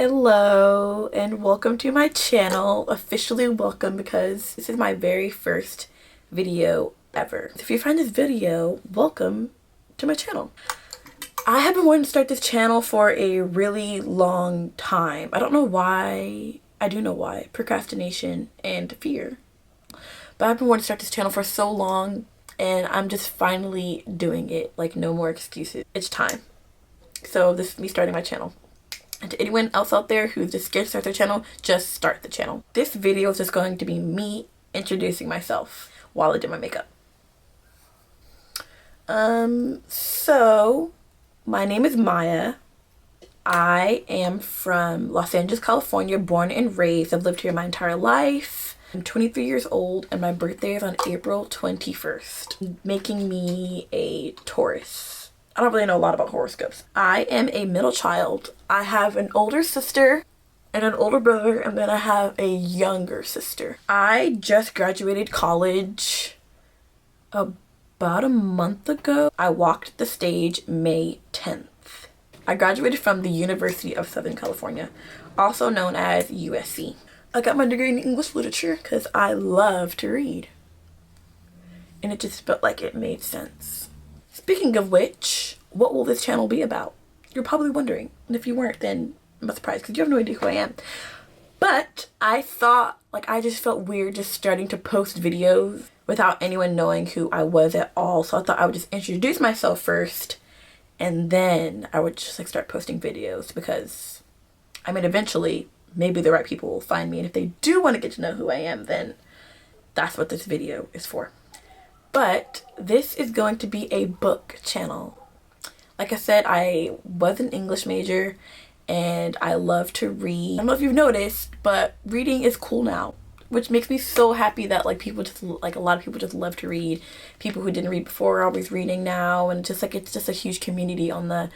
Hello and welcome to my channel. Officially welcome because this is my very first video ever. If you find this video, welcome to my channel. I have been wanting to start this channel for a really long time. I don't know why. I do know why. Procrastination and fear. But I've been wanting to start this channel for so long and I'm just finally doing it. Like, no more excuses. It's time. So this is me starting my channel. And to anyone else out there who's just scared to start their channel, just start the channel. This video is just going to be me introducing myself while I do my makeup. So my name is Maya. I am from Los Angeles, California, born and raised. I've lived here my entire life. I'm 23 years old and my birthday is on April 21st, making me a Taurus. I don't really know a lot about horoscopes. I am a middle child. I have an older sister and an older brother, and then I have a younger sister. I just graduated college about a month ago. I walked the stage May 10th. I graduated from the University of Southern California, also known as USC. I got my degree in English literature because I love to read. And it just felt like it made sense. Speaking of which, what will this channel be about? You're probably wondering. And if you weren't, then I'm not surprised because you have no idea who I am. But I thought, I just felt weird just starting to post videos without anyone knowing who I was at all. So I thought I would just introduce myself first and then I would just start posting videos because, eventually maybe the right people will find me. And if they do want to get to know who I am, then that's what this video is for. But this is going to be a book channel. Like I said, I was an English major and I love to read. I don't know if you've noticed, but reading is cool now, which makes me so happy that a lot of people just love to read. People who didn't read before are always reading now, and it's just a huge community on the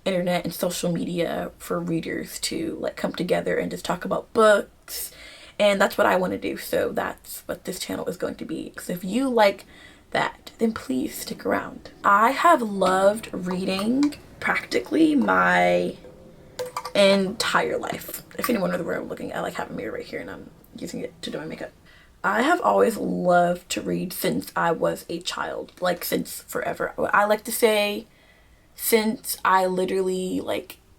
internet and social media for readers to come together and just talk about books. And that's what I want to do. So that's what this channel is going to be. So if you like that, then please stick around. I have loved reading practically my entire life. If anyone knows where I'm looking, I have a mirror right here and I'm using it to do my makeup. I have always loved to read since I was a child, since forever. I like to say since I literally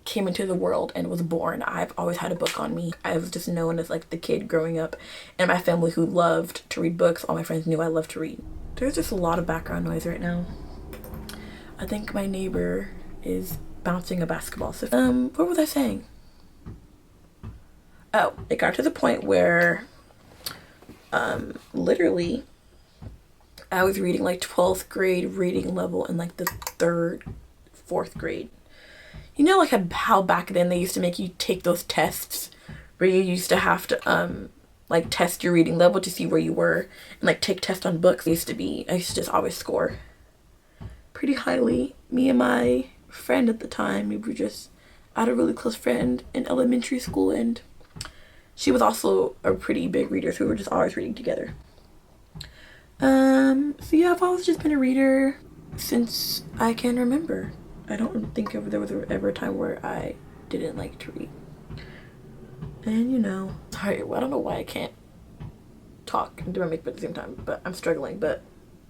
came into the world and was born, I've always had a book on me. I was just known as the kid growing up in my family who loved to read books. All my friends knew I loved to read. There's just a lot of background noise right now. I think my neighbor is bouncing a basketball. So, what was I saying? Oh, it got to the point where, literally, I was reading 12th grade reading level in the 3rd, 4th grade. You know, how back then they used to make you take those tests where you used to have to, test your reading level to see where you were and take tests on books. I used to just always score pretty highly. Me and my friend at the time, we had a really close friend in elementary school, and she was also a pretty big reader, so we were just always reading together. So yeah, I've always just been a reader since I can remember. I don't think there was ever a time where I didn't like to read. And sorry, I don't know why I can't talk and do my makeup at the same time, but I'm struggling. But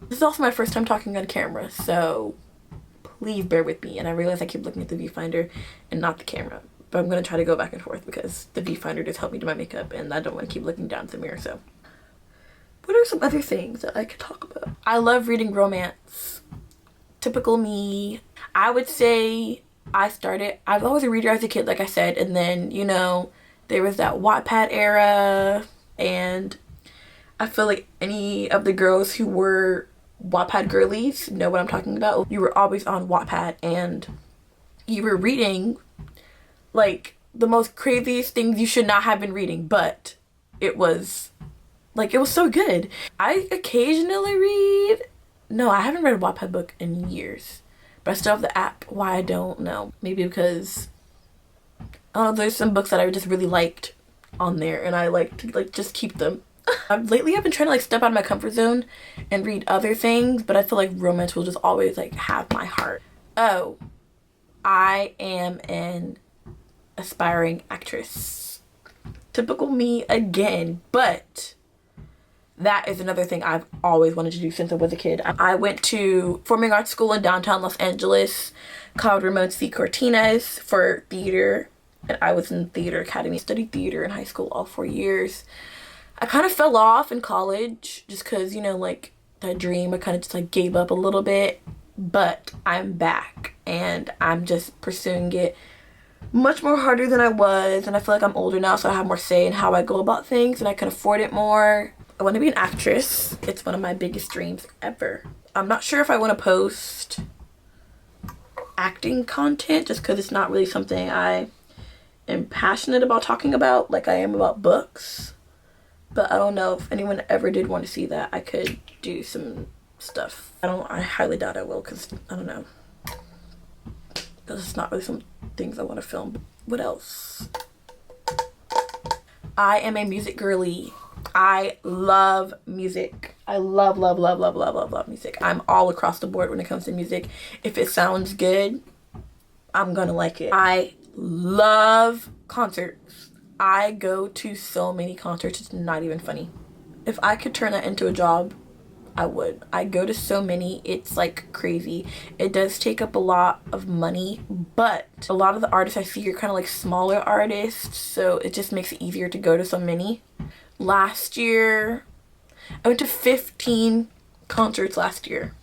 this is also my first time talking on camera, so please bear with me. And I realize I keep looking at the viewfinder and not the camera, but I'm going to try to go back and forth because the viewfinder just helped me do my makeup and I don't want to keep looking down at the mirror. So what are some other things that I could talk about? I love reading romance. Typical me. I would say I was always a reader as a kid, like I said, and then, there was that Wattpad era, and I feel like any of the girls who were Wattpad girlies know what I'm talking about. You were always on Wattpad, and you were reading, the most craziest things you should not have been reading, but it was so good. I occasionally read. No, I haven't read a Wattpad book in years, but I still have the app. Why, I don't know. Maybe because there's some books that I just really liked on there and I like to just keep them. Lately I've been trying to step out of my comfort zone and read other things, but I feel like romance will just always have my heart. Oh, I am an aspiring actress. Typical me again, but that is another thing I've always wanted to do since I was a kid. I went to performing arts school in downtown Los Angeles called Ramon C. Cortines for theater, and I was in theater academy. Studied theater in high school all 4 years. I kind of fell off in college just because, you know, like that dream, I kind of just like gave up a little bit, but I'm back and I'm just pursuing it much more harder than I was, and I feel like I'm older now, so I have more say in how I go about things and I can afford it more. I want to be an actress. It's one of my biggest dreams ever. I'm not sure if I want to post acting content just because it's not really something I am passionate about talking about like I am about books. But I don't know if anyone ever did want to see that. I could do some stuff. I highly doubt I will because I don't know. Because it's not really some things I want to film. What else? I am a music girly. I love music. I love music. I'm all across the board when it comes to music. If it sounds good, I'm gonna like it. I love concerts. I go to so many concerts, it's not even funny. If I could turn that into a job, I would. I go to so many, it's like crazy. It does take up a lot of money, but a lot of the artists I see are kind of like smaller artists, so it just makes it easier to go to so many. Last year, I went to 15 concerts last year.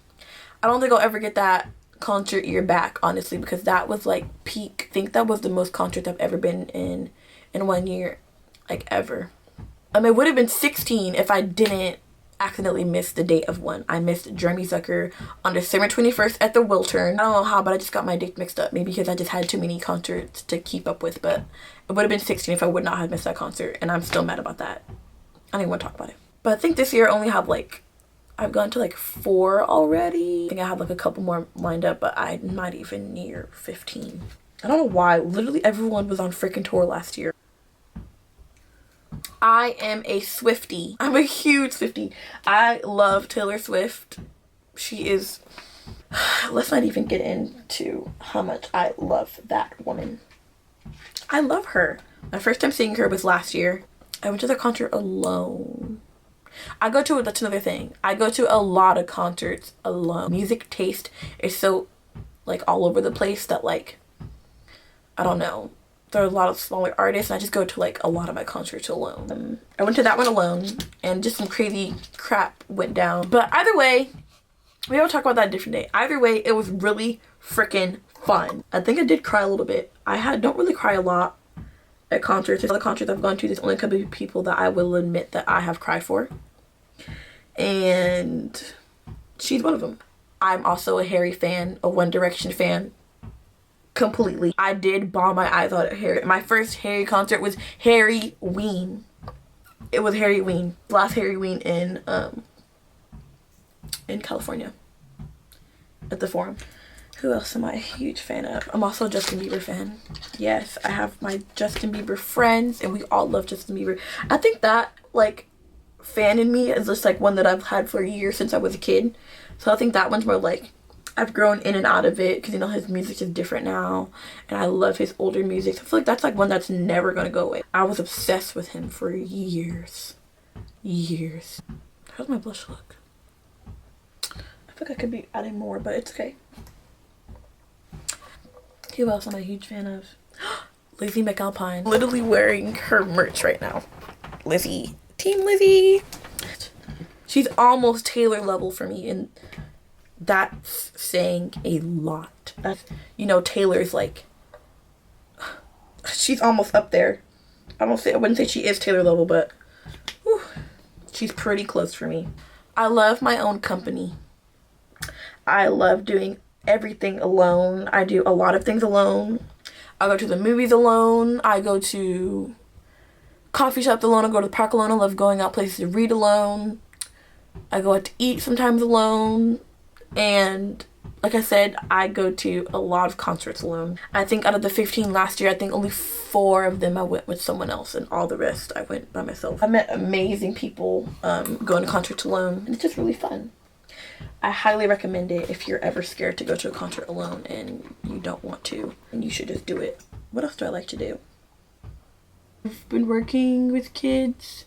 I don't think I'll ever get that concert year back, honestly, because that was like peak. I think that was the most concerts I've ever been in 1 year, like ever. It would have been 16 if I didn't accidentally miss the date of one. I missed Jeremy Zucker on December 21st at the Wiltern. I don't know how, but I just got my dates mixed up. Maybe because I just had too many concerts to keep up with, but it would have been 16 if I would not have missed that concert, and I'm still mad about that. I don't even want to talk about it. But I think this year I only have like, I've gone to like 4 already. I think I have like a couple more lined up, but I'm not even near 15. I don't know why. Literally everyone was on freaking tour last year. I am a Swiftie. I'm a huge Swiftie. I love Taylor Swift. She is... Let's not even get into how much I love that woman. I love her. My first time seeing her was last year. I went to the concert alone. That's another thing. I go to a lot of concerts alone. Music taste is so like all over the place that like, I don't know. There are a lot of smaller artists and I just go to like a lot of my concerts alone. I went to that one alone and just some crazy crap went down. But either way, we will talk about that a different day. Either way, it was really freaking fun. I think I did cry a little bit. Don't really cry a lot at concerts. All the concerts I've gone to, there's only a couple of people that I will admit that I have cried for. And she's one of them. I'm also a Harry fan, a One Direction fan. Completely. I did bawl my eyes out at Harry. My first Harry concert was Harry Ween. It was Harry Ween. Last Harry Ween in California. At the Forum. Who else am I a huge fan of? I'm also a Justin Bieber fan. Yes, I have my Justin Bieber friends and we all love Justin Bieber. I think that like fan in me is just like one that I've had for years since I was a kid. So I think that one's more like I've grown in and out of it because, you know, his music is different now and I love his older music. So I feel like that's like one that's never gonna go away. I was obsessed with him for years. How's my blush look? I feel like I could be adding more, but it's okay. Who else am I a huge fan of? Lizzie McAlpine. Literally wearing her merch right now. Lizzie. Team Lizzie. She's almost Taylor level for me, and that's saying a lot. That's, you know, Taylor's like, she's almost up there. I wouldn't say she is Taylor level, but whew, she's pretty close for me. I love my own company. I love doing everything alone. I do a lot of things alone. I go to the movies alone. I go to coffee shops alone. I go to the park alone. I love going out places to read alone. I go out to eat sometimes alone. And like I said, I go to a lot of concerts alone. I think out of the 15 last year, I think only 4 of them I went with someone else, and all the rest I went by myself. I met amazing people going to concerts alone, and it's just really fun. I highly recommend it if you're ever scared to go to a concert alone and you don't want to, and you should just do it. What else do I like to do? I've been working with kids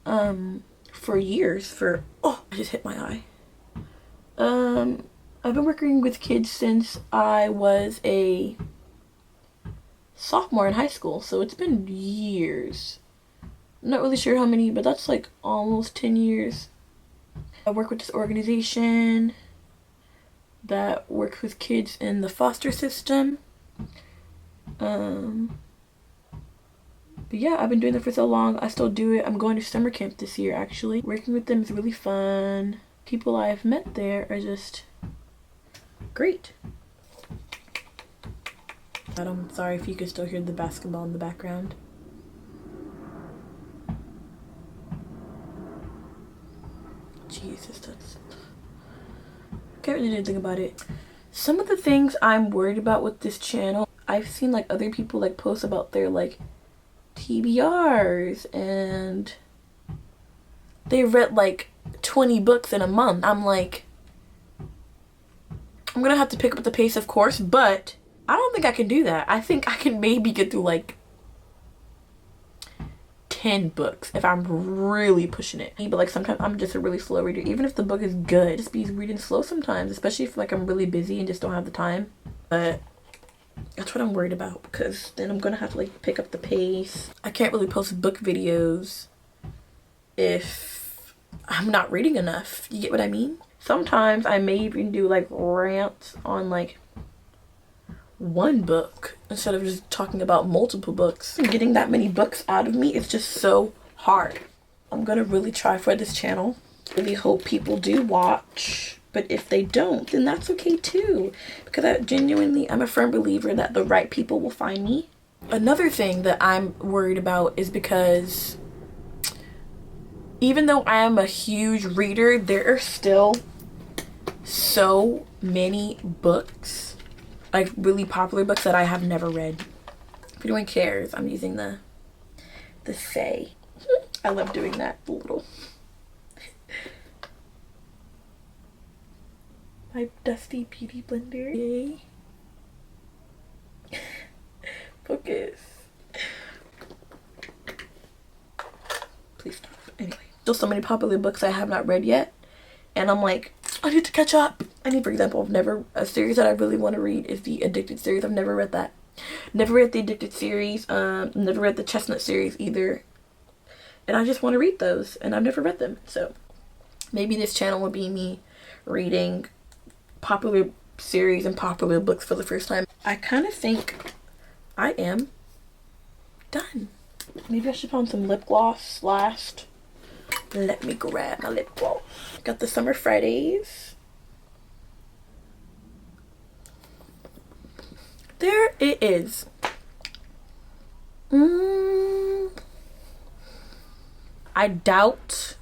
for years. Oh, I just hit my eye. I've been working with kids since I was a sophomore in high school, so it's been years. I'm not really sure how many, but that's like almost 10 years. I work with this organization that works with kids in the foster system. But yeah, I've been doing that for so long. I still do it. I'm going to summer camp this year, actually. Working with them is really fun. People I've met there are just great. I'm sorry if you could still hear the basketball in the background. Jesus, I can't really do anything about it. Some of the things I'm worried about with this channel, I've seen like other people like post about their like TBRs and they read like 20 books in a month. I'm like, I'm gonna have to pick up the pace, of course, but I don't think I can do that. I think I can maybe get through like 10 books if I'm really pushing it. But like sometimes I'm just a really slow reader. Even if the book is good, just be reading slow sometimes, especially if like I'm really busy and just don't have the time. But that's what I'm worried about, because then I'm gonna have to like pick up the pace. I can't really post book videos if I'm not reading enough. You get what I mean? Sometimes I may even do like rants on like one book instead of just talking about multiple books. Getting that many books out of me is just so hard. I'm gonna really try for this channel. Really hope people do watch. But if they don't, then that's okay too. Because I'm a firm believer that the right people will find me. Another thing that I'm worried about is because even though I am a huge reader, there are still so many books, like really popular books, that I have never read. If anyone cares, I'm using the say. I love doing that little. My dusty beauty blender. Yay. Focus. Please stop. Anyway, still so many popular books I have not read yet, and I'm like, I need to catch up. For example, a series that I really want to read is the Addicted series. I've never read that. Never read the Addicted series. Never read the Chestnut series either. And I just want to read those, and I've never read them. So maybe this channel will be me reading popular series and popular books for the first time. I kind of think I am done. Maybe I should put on some lip gloss last. Let me grab my lip gloss. Got the Summer Fridays. There it is. I doubt,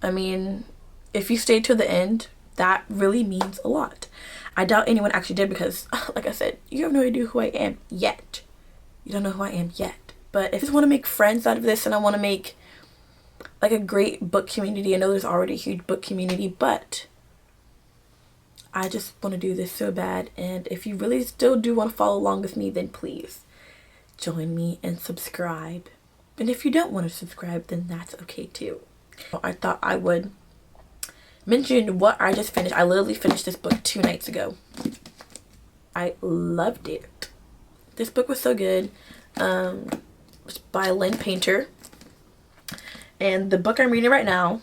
if you stayed to the end, that really means a lot. I doubt anyone actually did, because like I said, you have no idea who I am yet. You don't know who I am yet. But if you just want to make friends out of this, and I want to make like a great book community, I know there's already a huge book community, but I just want to do this so bad. And if you really still do want to follow along with me, then please join me and subscribe. And if you don't want to subscribe, then that's okay too. I thought I would mention what I just finished. I literally finished this book 2 nights ago. I loved it. This book was so good. It's by Lynn Painter. And the book I'm reading right now,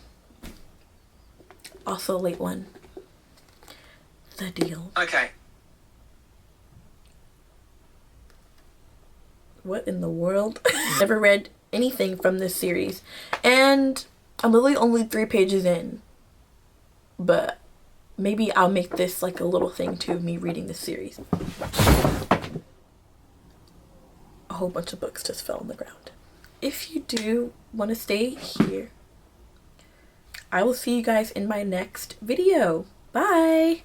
also a late one, The Deal. Okay. What in the world? Never read anything from this series. And I'm literally only 3 pages in. But maybe I'll make this like a little thing to me reading this series. A whole bunch of books just fell on the ground. If you do want to stay here, I will see you guys in my next video. Bye!